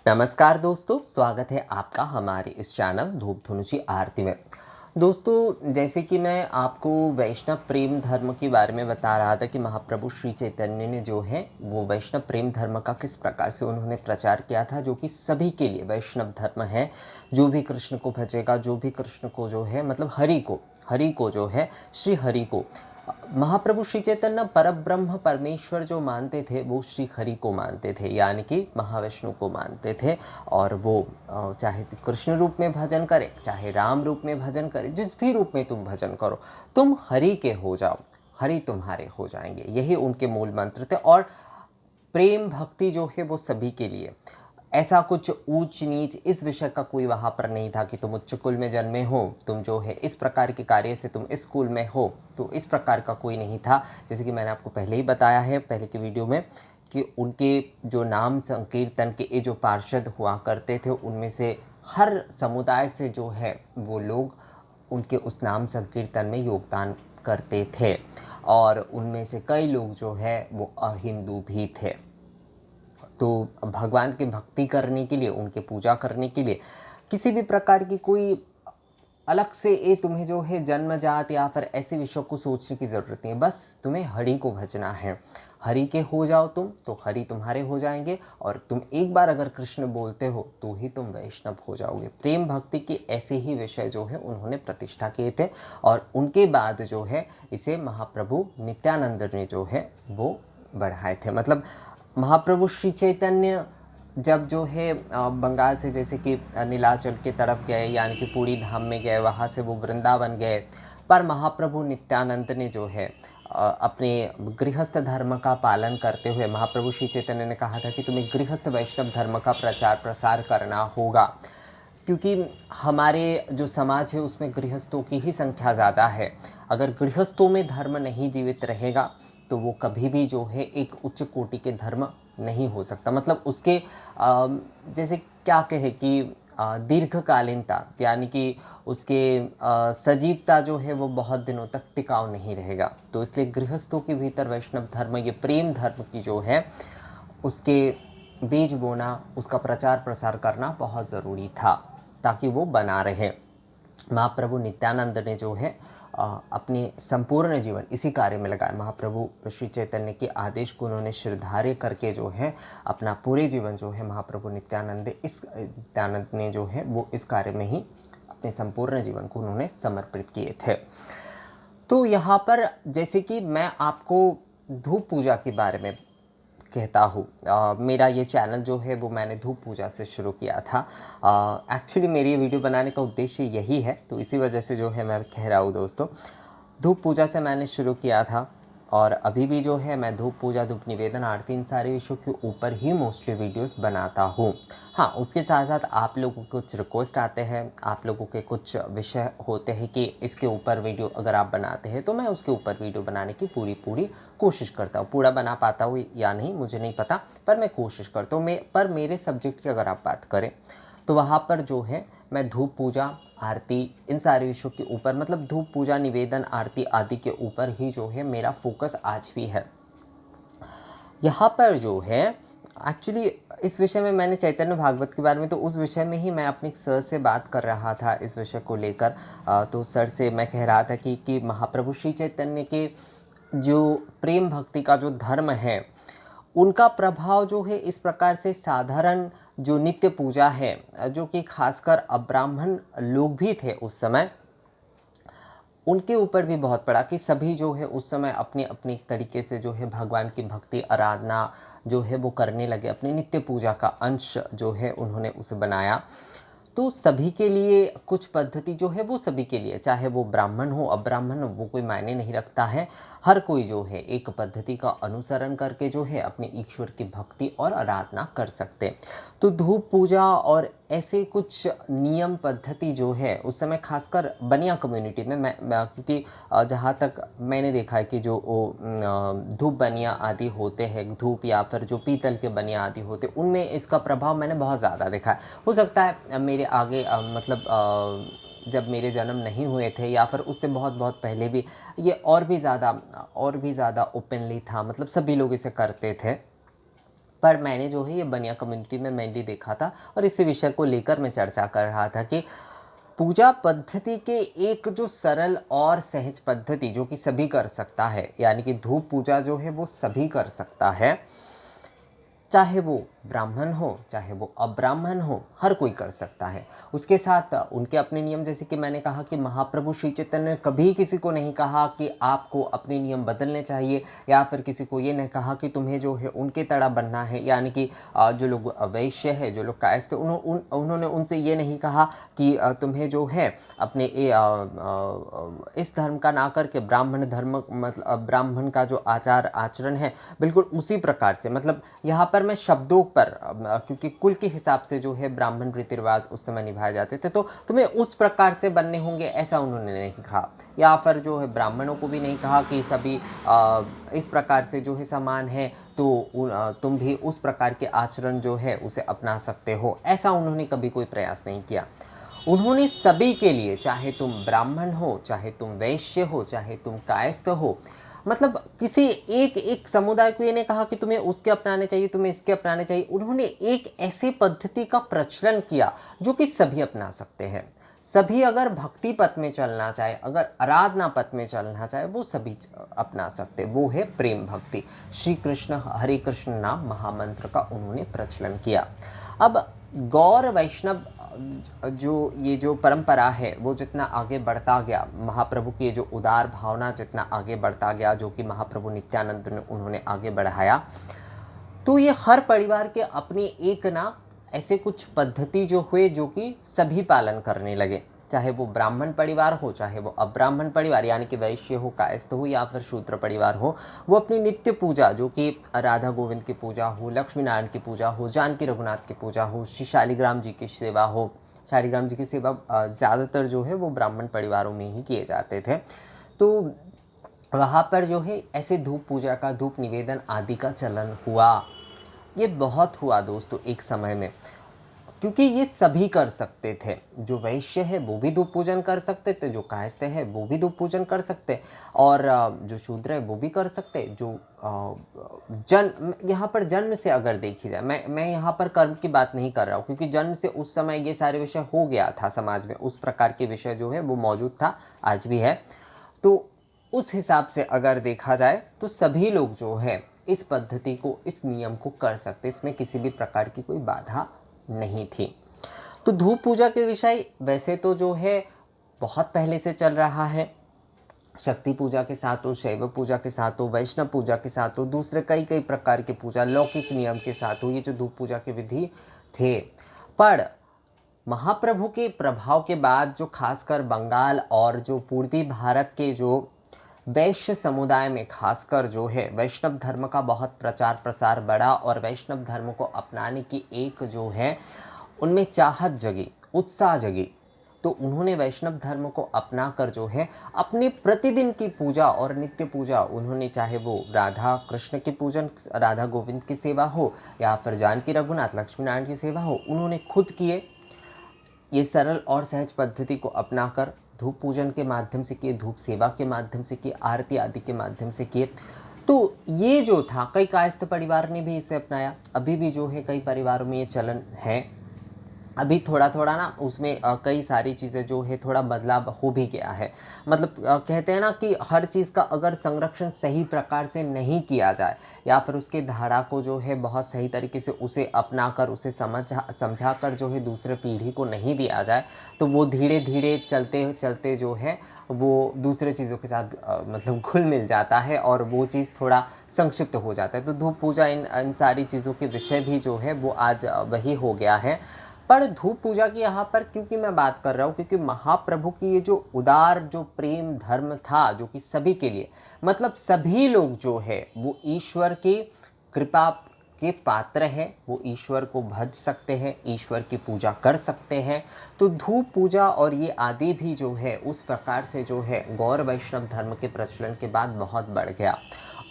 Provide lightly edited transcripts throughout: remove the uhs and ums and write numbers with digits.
नमस्कार दोस्तों, स्वागत है आपका हमारे इस चैनल धूप धुनुची आरती में। दोस्तों, जैसे कि मैं आपको वैष्णव प्रेम धर्म के बारे में बता रहा था कि महाप्रभु श्री चैतन्य ने जो है वो वैष्णव प्रेम धर्म का किस प्रकार से उन्होंने प्रचार किया था, जो कि सभी के लिए वैष्णव धर्म है। जो भी कृष्ण को भजेगा, जो भी कृष्ण को जो है मतलब हरि को जो है श्री हरि को महाप्रभु श्री चैतन्य परब्रह्म परमेश्वर जो मानते थे वो श्री हरि को मानते थे, यानी कि महाविष्णु को मानते थे। और वो चाहे कृष्ण रूप में भजन करे, चाहे राम रूप में भजन करे, जिस भी रूप में तुम भजन करो, तुम हरि के हो जाओ, हरि तुम्हारे हो जाएंगे। यही उनके मूल मंत्र थे। और प्रेम भक्ति जो है वो सभी के लिए, ऐसा कुछ ऊंच नीच इस विषय का कोई वहाँ पर नहीं था कि तुम उच्च कुल में जन्मे हो, तुम जो है इस प्रकार के कार्य से तुम इस स्कूल में हो, तो इस प्रकार का कोई नहीं था। जैसे कि मैंने आपको पहले ही बताया है पहले की वीडियो में कि उनके जो नाम संकीर्तन के ये जो पार्षद हुआ करते थे, उनमें से हर समुदाय से जो है वो लोग उनके उस नाम संकीर्तन में योगदान करते थे। और उनमें से कई लोग जो है वो अहिंदू भी थे। तो भगवान की भक्ति करने के लिए, उनके पूजा करने के लिए किसी भी प्रकार की कोई अलग से ये तुम्हें जो है जन्मजात या फिर ऐसे विषयों को सोचने की ज़रूरत नहीं है। बस तुम्हें हरि को भजना है, हरि के हो जाओ तुम, तो हरि तुम्हारे हो जाएंगे। और तुम एक बार अगर कृष्ण बोलते हो तो ही तुम वैष्णव हो जाओगे। प्रेम भक्ति के ऐसे ही विषय जो है उन्होंने प्रतिष्ठा किए थे। और उनके बाद जो है इसे महाप्रभु नित्यानंद ने जो है वो बढ़ाए थे। मतलब महाप्रभु श्री चैतन्य जब जो है बंगाल से जैसे कि नीलाचल की तरफ गए, यानी कि पूरी धाम में गए, वहाँ से वो वृंदावन गए। पर महाप्रभु नित्यानंद ने जो है अपने गृहस्थ धर्म का पालन करते हुए, महाप्रभु श्री चैतन्य ने कहा था कि तुम्हें गृहस्थ वैष्णव धर्म का प्रचार प्रसार करना होगा, क्योंकि हमारे जो समाज है उसमें गृहस्थों की ही संख्या ज़्यादा है। अगर गृहस्थों में धर्म नहीं जीवित रहेगा तो वो कभी भी जो है एक उच्च कोटि के धर्म नहीं हो सकता। मतलब उसके जैसे क्या कहे कि दीर्घकालीनता, यानी कि उसके सजीवता जो है वो बहुत दिनों तक टिकाऊ नहीं रहेगा। तो इसलिए गृहस्थों के भीतर वैष्णव धर्म, ये प्रेम धर्म की जो है उसके बीज बोना, उसका प्रचार प्रसार करना बहुत ज़रूरी था ताकि वो बना रहे। महाप्रभु नित्यानंद ने जो है अपने संपूर्ण जीवन इसी कार्य में लगाया। महाप्रभु श्री चैतन्य के आदेश को उन्होंने शिरधार्य करके जो है अपना पूरे जीवन जो है महाप्रभु नित्यानंद ने जो है वो इस कार्य में ही अपने संपूर्ण जीवन को उन्होंने समर्पित किए थे। तो यहाँ पर जैसे कि मैं आपको धूप पूजा के बारे में कहता हूँ, मेरा ये चैनल जो है वो मैंने धूप पूजा से शुरू किया था। एक्चुअली मेरी ये वीडियो बनाने का उद्देश्य यही है, तो इसी वजह से जो है मैं कह रहा हूँ दोस्तों। धूप पूजा से मैंने शुरू किया था और अभी भी जो है मैं धूप पूजा, धूप निवेदन, आरती, इन सारे विषयों के ऊपर ही मोस्टली वीडियोस बनाता हूँ। हाँ, उसके साथ साथ आप लोगों के कुछ रिक्वेस्ट आते हैं, आप लोगों के कुछ विषय होते हैं कि इसके ऊपर वीडियो अगर आप बनाते हैं तो मैं उसके ऊपर वीडियो बनाने की पूरी कोशिश करता हूँ। पूरा बना पाता हूँ या नहीं मुझे नहीं पता, पर मैं कोशिश करता हूँ। पर मेरे सब्जेक्ट की अगर आप बात करें तो वहाँ पर जो है मैं धूप पूजा, आरती, इन सारे विषयों के ऊपर, मतलब धूप पूजा, निवेदन, आरती आदि के ऊपर ही जो है मेरा फोकस आज भी है। यहाँ पर जो है एक्चुअली इस विषय में मैंने चैतन्य भागवत के बारे में, तो उस विषय में ही मैं अपने सर से बात कर रहा था इस विषय को लेकर। तो सर से मैं कह रहा था कि महाप्रभु श्री चैतन्य के जो प्रेम भक्ति का जो धर्म है, उनका प्रभाव जो है इस प्रकार से साधारण जो नित्य पूजा है, जो कि खासकर अब्राह्मण लोग भी थे उस समय, उनके ऊपर भी बहुत पड़ा कि सभी जो है उस समय अपने अपने तरीके से जो है भगवान की भक्ति आराधना जो है वो करने लगे। अपनी नित्य पूजा का अंश जो है उन्होंने उसे बनाया। तो सभी के लिए कुछ पद्धति जो है वो सभी के लिए, चाहे वो ब्राह्मण हो अब्राह्मण हो, वो कोई मायने नहीं रखता है। हर कोई जो है एक पद्धति का अनुसरण करके जो है अपने ईश्वर की भक्ति और आराधना कर सकते। तो धूप पूजा और ऐसे कुछ नियम पद्धति जो है उस समय खासकर बनिया कम्युनिटी में मैं क्योंकि जहाँ तक मैंने देखा है कि जो धूप बनिया आदि होते हैं, धूप या फिर जो पीतल के बनिया आदि होते, उनमें इसका प्रभाव मैंने बहुत ज़्यादा देखा है। हो सकता है मेरे आगे जब मेरे जन्म नहीं हुए थे या फिर उससे बहुत बहुत पहले भी ये और भी ज़्यादा ओपनली था, मतलब सभी लोग इसे करते थे। पर मैंने जो है ये बनिया कम्युनिटी में मेनली देखा था, और इसी विषय को लेकर मैं चर्चा कर रहा था कि पूजा पद्धति के एक जो सरल और सहज पद्धति जो कि सभी कर सकता है, यानी कि धूप पूजा जो है वो सभी कर सकता है, चाहे वो ब्राह्मण हो चाहे वो अब्राह्मण हो, हर कोई कर सकता है। उसके साथ उनके अपने नियम, जैसे कि मैंने कहा कि महाप्रभु श्री चैतन्य ने कभी किसी को नहीं कहा कि आपको अपने नियम बदलने चाहिए, या फिर किसी को ये नहीं कहा कि तुम्हें जो है उनके तरह बनना है, यानी कि जो लोग वैश्य है, जो लोग कायस्थ, उन्होंने उनसे ये नहीं कहा कि तुम्हें जो है अपने इस धर्म का ना करके ब्राह्मण धर्म, मतलब ब्राह्मण का जो आचार आचरण है बिल्कुल उसी प्रकार से, मतलब यहाँ पर मैं शब्दों पर, क्योंकि कुल के हिसाब से जो है ब्राह्मण रीति रिवाज उस समय निभाए जाते थे, तो तुम्हें उस प्रकार से बनने होंगे, ऐसा उन्होंने नहीं कहा। या फिर जो है ब्राह्मणों को भी नहीं कहा कि सभी इस प्रकार से जो है समान है, तो तुम भी उस प्रकार के आचरण जो है उसे अपना सकते हो, ऐसा उन्होंने कभी कोई प्रयास नहीं किया। उन्होंने सभी के लिए, चाहे तुम ब्राह्मण हो चाहे तुम वैश्य हो चाहे तुम कायस्थ हो, मतलब किसी एक एक समुदाय को ये नहीं कहा कि तुम्हें उसके अपनाने चाहिए तुम्हें इसके अपनाने चाहिए। उन्होंने एक ऐसी पद्धति का प्रचलन किया जो कि सभी अपना सकते हैं। सभी अगर भक्ति पथ में चलना चाहे, अगर आराधना पथ में चलना चाहे, वो सभी अपना सकते। वो है प्रेम भक्ति। श्री कृष्ण हरे कृष्ण नाम महामंत्र का उन्होंने प्रचलन किया। अब गौर वैष्णव जो ये जो परंपरा है वो जितना आगे बढ़ता गया, महाप्रभु की ये जो उदार भावना जितना आगे बढ़ता गया, जो कि महाप्रभु नित्यानंद ने उन्होंने आगे बढ़ाया, तो ये हर परिवार के अपनी एक ना ऐसे कुछ पद्धति जो हुए जो कि सभी पालन करने लगे, चाहे वो ब्राह्मण परिवार हो चाहे वो अब्राह्मण परिवार, यानी कि वैश्य हो कायस्थ हो या फिर शूद्र परिवार हो, वो अपनी नित्य पूजा जो कि राधा गोविंद की पूजा हो, लक्ष्मी नारायण की पूजा हो, जानकी रघुनाथ की पूजा हो, श्री शालिग्राम जी की सेवा हो। शालिग्राम जी की सेवा ज़्यादातर जो है वो ब्राह्मण परिवारों में ही किए जाते थे। तो वहाँ पर जो है ऐसे धूप पूजा का, धूप निवेदन आदि का चलन हुआ। ये बहुत हुआ दोस्तों एक समय में, क्योंकि ये सभी कर सकते थे। जो वैश्य है वो भी धूप पूजन कर सकते थे, जो कायस्थ है वो भी धूप पूजन कर सकते, और जो शूद्र है वो भी कर सकते। जो यहाँ पर जन्म से अगर देखी जाए, मैं यहाँ पर कर्म की बात नहीं कर रहा हूँ, क्योंकि जन्म से उस समय ये सारे विषय हो गया था समाज में, उस प्रकार के विषय जो है वो मौजूद था, आज भी है। तो उस हिसाब से अगर देखा जाए तो सभी लोग जो है इस पद्धति को, इस नियम को कर सकते, इसमें किसी भी प्रकार की कोई बाधा नहीं थी। तो धूप पूजा के विषय वैसे तो जो है बहुत पहले से चल रहा है। शक्ति पूजा के साथ हो, शैव पूजा के साथ हो, वैष्णव पूजा के साथ हो, दूसरे कई कई प्रकार की पूजा, लौकिक नियम के साथ हो, ये जो धूप पूजा के विधि थे। पर महाप्रभु के प्रभाव के बाद जो खासकर बंगाल और जो पूर्वी भारत के जो वैश्य समुदाय में खासकर जो है वैष्णव धर्म का बहुत प्रचार प्रसार बढ़ा, और वैष्णव धर्म को अपनाने की एक जो है उनमें चाहत जगी, उत्साह जगी। तो उन्होंने वैष्णव धर्म को अपना कर जो है अपने प्रतिदिन की पूजा और नित्य पूजा, उन्होंने चाहे वो राधा कृष्ण की पूजन, राधा गोविंद की सेवा हो, या फिर जानकी रघुनाथ लक्ष्मी नारायण की सेवा हो, उन्होंने खुद किए। ये सरल और सहज पद्धति को अपनाकर धूप पूजन के माध्यम से किए, धूप सेवा के माध्यम से किए, आरती आदि के माध्यम से किए। तो ये जो था, कई कायस्थ परिवार ने भी इसे अपनाया। अभी भी जो है कई परिवारों में ये चलन है। अभी थोड़ा थोड़ा ना उसमें कई सारी चीज़ें जो है थोड़ा बदलाव हो भी गया है। मतलब कहते हैं ना कि हर चीज़ का अगर संरक्षण सही प्रकार से नहीं किया जाए, या फिर उसके धारा को जो है बहुत सही तरीके से उसे अपना कर, उसे समझा कर जो है दूसरे पीढ़ी को नहीं दिया जाए, तो वो धीरे धीरे चलते चलते जो है वो दूसरे चीज़ों के साथ मतलब घुल मिल जाता है, और वो चीज़ थोड़ा संक्षिप्त हो जाता है। तो धूप पूजा इन सारी चीज़ों के विषय भी जो है वो आज वही हो गया है। पर धूप पूजा की यहाँ पर क्योंकि मैं बात कर रहा हूँ, क्योंकि महाप्रभु की ये जो उदार जो प्रेम धर्म था जो कि सभी के लिए, मतलब सभी लोग जो है वो ईश्वर की कृपा के पात्र है, वो ईश्वर को भज सकते हैं, ईश्वर की पूजा कर सकते हैं। तो धूप पूजा और ये आदि भी जो है उस प्रकार से जो है गौर वैष्णव धर्म के प्रचलन के बाद बहुत बढ़ गया,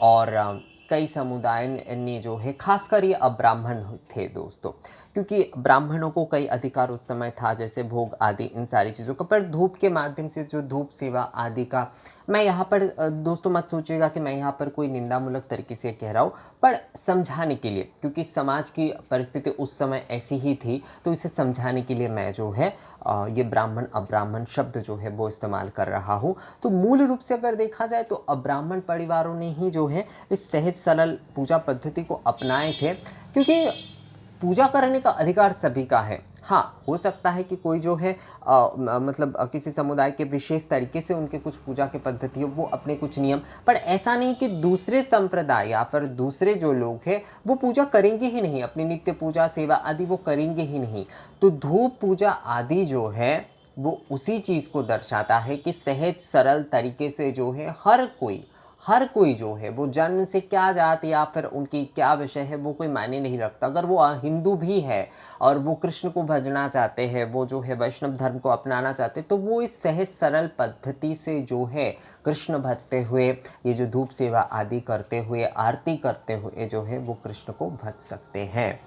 और कई समुदाय ने जो है, खासकर ये अब्राह्मण थे दोस्तों, क्योंकि ब्राह्मणों को कई अधिकार उस समय था, जैसे भोग आदि इन सारी चीज़ों का, पर धूप के माध्यम से जो धूप सेवा आदि का मैं यहाँ पर दोस्तों मत सोचिएगा कि मैं यहाँ पर कोई निंदामूलक तरीके से कह रहा हूँ, पर समझाने के लिए, क्योंकि समाज की परिस्थिति उस समय ऐसी ही थी, तो इसे समझाने के लिए मैं जो है ये ब्राह्मण अब्राह्मण शब्द जो है वो इस्तेमाल कर रहा हूँ। तो मूल रूप से अगर देखा जाए तो अब्राह्मण परिवारों ने ही जो है इस सहज सरल पूजा पद्धति को अपनाए थे, क्योंकि पूजा करने का अधिकार सभी का है। हाँ, हो सकता है कि कोई जो है मतलब किसी समुदाय के विशेष तरीके से उनके कुछ पूजा के पद्धति हो, वो अपने कुछ नियम, पर ऐसा नहीं कि दूसरे संप्रदाय या फिर दूसरे जो लोग हैं वो पूजा करेंगे ही नहीं, अपनी नित्य पूजा सेवा आदि वो करेंगे ही नहीं। तो धूप पूजा आदि जो है वो उसी चीज़ को दर्शाता है कि सहज सरल तरीके से जो है हर कोई जो है वो जन्म से क्या जात या फिर उनकी क्या विषय है वो कोई मायने नहीं रखता। अगर वो हिंदू भी है और वो कृष्ण को भजना चाहते हैं, वो जो है वैष्णव धर्म को अपनाना चाहते, तो वो इस सहज सरल पद्धति से जो है कृष्ण भजते हुए, ये जो धूप सेवा आदि करते हुए, आरती करते हुए जो है वो कृष्ण को भज सकते हैं।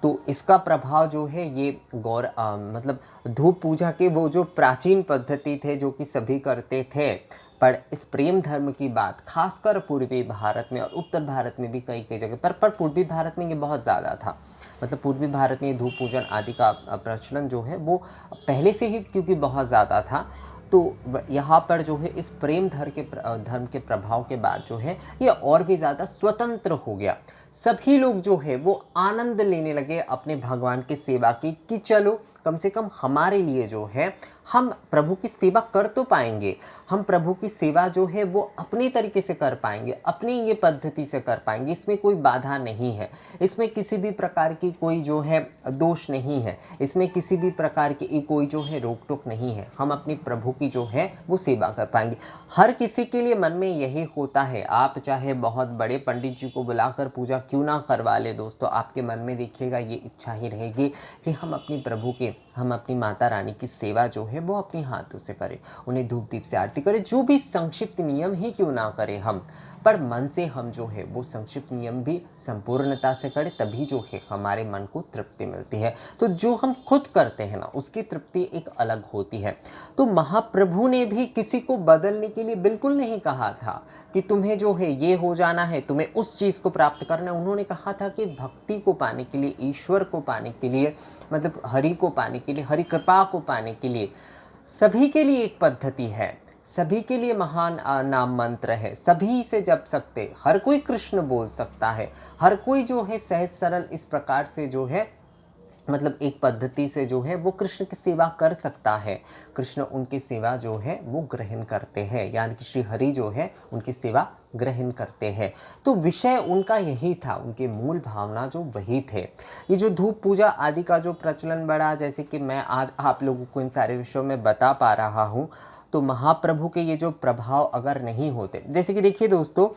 तो इसका प्रभाव जो है ये मतलब धूप पूजा के वो जो प्राचीन पद्धति थे जो कि सभी करते थे, पर इस प्रेम धर्म की बात खासकर पूर्वी भारत में और उत्तर भारत में भी कई कई जगह पर पूर्वी भारत में ये बहुत ज़्यादा था। मतलब पूर्वी भारत में धूप पूजन आदि का प्रचलन जो है वो पहले से ही क्योंकि बहुत ज़्यादा था, तो यहाँ पर जो है इस प्रेम धर्म के प्रभाव के बाद जो है ये और भी ज़्यादा स्वतंत्र हो गया। सभी लोग जो है वो आनंद लेने लगे अपने भगवान की सेवा की, कि चलो कम से कम हमारे लिए जो है हम प्रभु की सेवा कर तो पाएंगे, हम प्रभु की सेवा जो है वो अपने तरीके से कर पाएंगे, अपनी ये पद्धति से कर पाएंगे, इसमें कोई बाधा नहीं है, इसमें किसी भी प्रकार की कोई जो है दोष नहीं है, इसमें किसी भी प्रकार की कोई जो है रोक टोक नहीं है, हम अपनी प्रभु की जो है वो सेवा कर पाएंगे। हर किसी के लिए मन में यही होता है, आप चाहे बहुत बड़े पंडित जी को बुलाकर पूजा क्यों ना करवा ले दोस्तों, आपके मन में देखिएगा ये इच्छा ही रहेगी कि हम अपनी प्रभु के, हम अपनी माता रानी की सेवा जो है वो अपने हाथों से करें, उन्हें धूप दीप से आरती करें, जो भी संक्षिप्त नियम ही क्यों ना करें हम, पर मन से हम जो है वो संक्षिप्त नियम भी संपूर्णता से करें, तभी जो है हमारे मन को तृप्ति मिलती है। तो जो हम खुद करते हैं ना उसकी तृप्ति एक अलग होती है। तो महाप्रभु ने भी किसी को बदलने के लिए बिल्कुल नहीं कहा था कि तुम्हें जो है ये हो जाना है, तुम्हें उस चीज़ को प्राप्त करना है। उन्होंने कहा था कि भक्ति को पाने के लिए, ईश्वर को पाने के लिए, मतलब हरि को पाने के लिए, हरि कृपा को पाने के लिए सभी के लिए एक पद्धति है, सभी के लिए महान नाम मंत्र है, सभी से जप सकते, हर कोई कृष्ण बोल सकता है, हर कोई जो है सहज सरल इस प्रकार से जो है मतलब एक पद्धति से जो है वो कृष्ण की सेवा कर सकता है। कृष्ण उनकी सेवा जो है वो ग्रहण करते हैं, यानी कि श्री हरि जो है उनकी सेवा ग्रहण करते हैं। तो विषय उनका यही था, उनके मूल भावना जो वही थे। ये जो धूप पूजा आदि का जो प्रचलन बढ़ा, जैसे कि मैं आज आप लोगों को इन सारे विषयों में बता पा रहा हूँ, तो महाप्रभु के ये जो प्रभाव अगर नहीं होते, जैसे कि देखिए दोस्तों,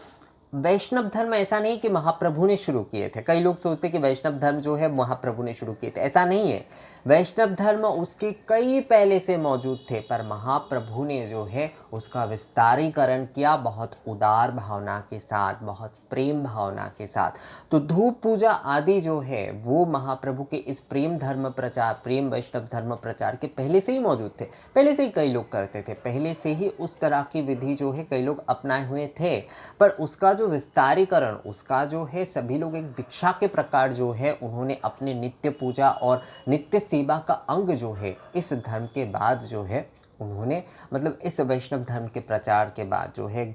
वैष्णव धर्म ऐसा नहीं कि महाप्रभु ने शुरू किए थे। कई लोग सोचते कि वैष्णव धर्म जो है महाप्रभु ने शुरू किए थे, ऐसा नहीं है। वैष्णव धर्म उसके कई पहले से मौजूद थे, पर महाप्रभु ने जो है उसका विस्तारीकरण किया बहुत उदार भावना के साथ, बहुत प्रेम भावना के साथ। तो धूप पूजा आदि जो है वो महाप्रभु के इस प्रेम धर्म प्रचार, प्रेम वैष्णव धर्म प्रचार के पहले से ही मौजूद थे, पहले से ही कई लोग करते थे, पहले से ही उस तरह की विधि जो है कई लोग अपनाए हुए थे। पर उसका जो विस्तारीकरण, उसका जो है सभी लोग एक दीक्षा के प्रकार जो है उन्होंने अपने नित्य पूजा और नित्य सेवा का अंग जो है इस धर्म के बाद जो है उन्होंने, मतलब इस वैष्णव धर्म के प्रचार के बाद जो है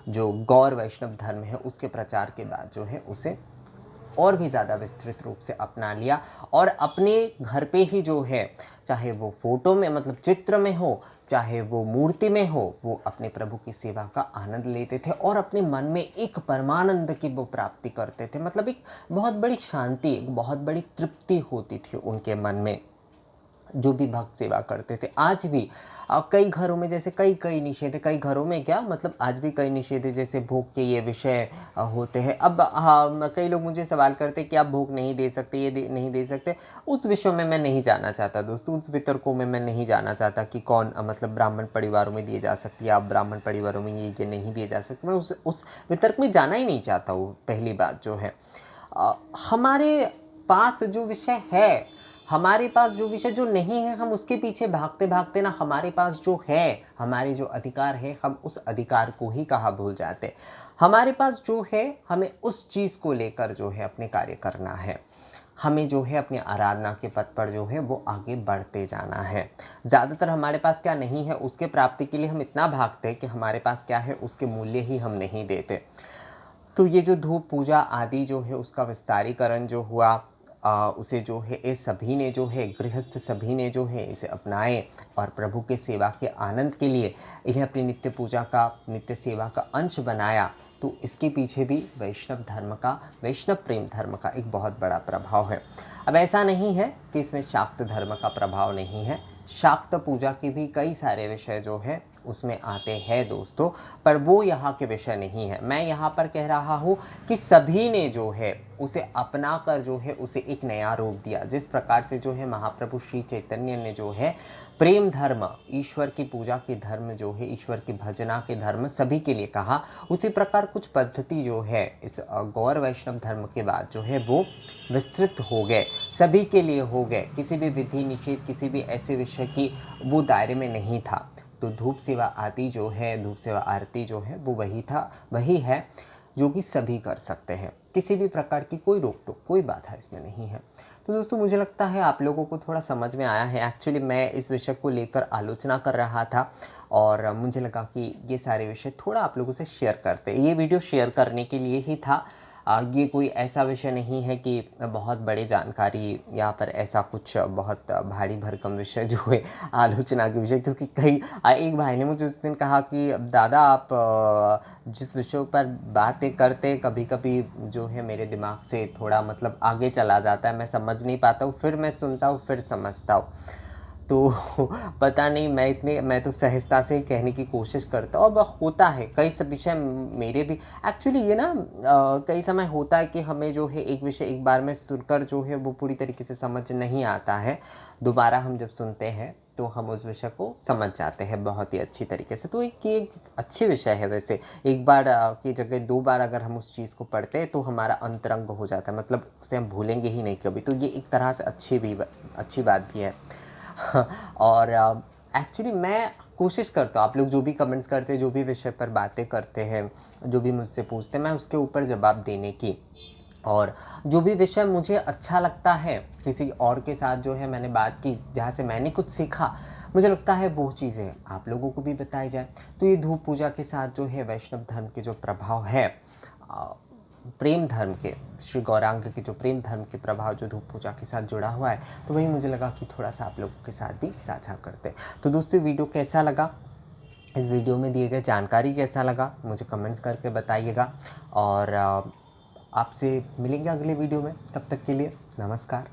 जो गौर वैष्णव धर्म है उसके प्रचार के बाद जो है उसे और भी ज़्यादा विस्तृत रूप से अपना लिया, और अपने घर पे ही जो है, चाहे वो फोटो में मतलब चित्र में हो, चाहे वो मूर्ति में हो, वो अपने प्रभु की सेवा का आनंद लेते थे और अपने मन में एक परमानंद की वो प्राप्ति करते थे। मतलब एक बहुत बड़ी शांति, एक बहुत बड़ी तृप्ति होती थी उनके मन में, जो भी भक्त सेवा करते थे। आज भी कई घरों में, जैसे कई निषेध है, कई घरों में क्या मतलब आज भी कई निषेध है, जैसे भोग के ये विषय होते हैं। अब हाँ, कई लोग मुझे सवाल करते हैं कि आप भोग नहीं दे सकते, नहीं दे सकते। उस विषय में मैं नहीं जाना चाहता दोस्तों, उस वितर्कों में मैं नहीं जाना चाहता कि कौन मतलब ब्राह्मण परिवारों में दिए जा सकती है, आप ब्राह्मण परिवारों में ये नहीं दिए जा सकते। मैं उस वितर्क में जाना ही नहीं चाहता हूँ। पहली बात जो है हमारे पास जो विषय है हमारे पास जो विषय जो नहीं है हम उसके पीछे भागते भागते ना हमारे पास जो है, हमारे जो अधिकार है, हम उस अधिकार को ही कहाँ भूल जाते। हमारे पास जो है हमें उस चीज़ को लेकर जो है अपने कार्य करना है, हमें जो है अपनी आराधना के पथ पर जो है वो आगे बढ़ते जाना है। ज़्यादातर हमारे पास क्या नहीं है उसके प्राप्ति के लिए हम इतना भागते हैं कि हमारे पास क्या है उसके मूल्य ही हम नहीं देते। तो ये जो धूप पूजा आदि जो है उसका विस्तारीकरण जो हुआ, उसे जो है ये सभी ने जो है गृहस्थ सभी ने जो है इसे अपनाए और प्रभु के सेवा के आनंद के लिए इन्हें अपनी नित्य पूजा का, नित्य सेवा का अंश बनाया। तो इसके पीछे भी वैष्णव धर्म का, वैष्णव प्रेम धर्म का एक बहुत बड़ा प्रभाव है। अब ऐसा नहीं है कि इसमें शाक्त धर्म का प्रभाव नहीं है, शाक्त पूजा के भी कई सारे विषय जो है उसमें आते हैं दोस्तों, पर वो यहाँ के विषय नहीं है। मैं यहाँ पर कह रहा हूँ कि सभी ने जो है उसे अपना कर जो है उसे एक नया रूप दिया। जिस प्रकार से जो है महाप्रभु श्री चैतन्य ने जो है प्रेम धर्म, ईश्वर की पूजा के धर्म जो है, ईश्वर की भजना के धर्म सभी के लिए कहा, उसी प्रकार कुछ पद्धति जो है इस गौर वैष्णव धर्म के बाद जो है वो विस्तृत हो गए, सभी के लिए हो गए। किसी भी विधि निषेध, किसी भी ऐसे विषय की वो दायरे में नहीं था। तो धूप सेवा आदि जो है, धूप सेवा आरती जो है वो वही था, वही है जो कि सभी कर सकते हैं। किसी भी प्रकार की कोई रोक टोक, कोई बाधा इसमें नहीं है। तो दोस्तों मुझे लगता है आप लोगों को थोड़ा समझ में आया है। एक्चुअली मैं इस विषय को लेकर आलोचना कर रहा था और मुझे लगा कि ये सारे विषय थोड़ा आप लोगों से शेयर करते, ये वीडियो शेयर करने के लिए ही था। ये कोई ऐसा विषय नहीं है कि बहुत बड़े जानकारी या पर ऐसा कुछ बहुत भारी भरकम विषय जो है आलोचना के विषय। क्योंकि कई एक भाई ने मुझे उस दिन कहा कि दादा आप जिस विषय पर बातें करते कभी कभी जो है मेरे दिमाग से थोड़ा मतलब आगे चला जाता है, मैं समझ नहीं पाता हूँ, फिर मैं सुनता हूँ, फिर समझता हूँ। तो पता नहीं, मैं तो सहजता से ही कहने की कोशिश करता हूँ। अब होता है कई सब विषय मेरे भी एक्चुअली ये ना कई समय होता है कि हमें जो है एक विषय एक बार में सुनकर जो है वो पूरी तरीके से समझ नहीं आता है, दोबारा हम जब सुनते हैं तो हम उस विषय को समझ जाते हैं बहुत ही अच्छी तरीके से। तो एक अच्छी विषय है वैसे, एक बार की जगह दो बार अगर हम उस चीज़ को पढ़ते हैं तो हमारा अंतरंग हो जाता है, मतलब उसे हम भूलेंगे ही नहीं कभी। तो ये एक तरह से अच्छी बात भी है। और एक्चुअली मैं कोशिश करता हूँ, आप लोग जो भी कमेंट्स करते हैं, जो भी विषय पर बातें करते हैं, जो भी मुझसे पूछते हैं, मैं उसके ऊपर जवाब देने की, और जो भी विषय मुझे अच्छा लगता है किसी और के साथ जो है मैंने बात की, जहाँ से मैंने कुछ सीखा, मुझे लगता है वो चीज़ें आप लोगों को भी बताई जाए। तो ये धूप पूजा के साथ जो है वैष्णव धर्म के जो प्रभाव है, प्रेम धर्म के, श्री गौरांग के जो प्रेम धर्म के प्रभाव जो धूप पूजा के साथ जुड़ा हुआ है, तो वही मुझे लगा कि थोड़ा सा आप लोगों के साथ भी साझा करते। तो दोस्तों वीडियो कैसा लगा, इस वीडियो में दिए गए जानकारी कैसा लगा, मुझे कमेंट्स करके बताइएगा। और आपसे मिलेंगे अगले वीडियो में, तब तक के लिए नमस्कार।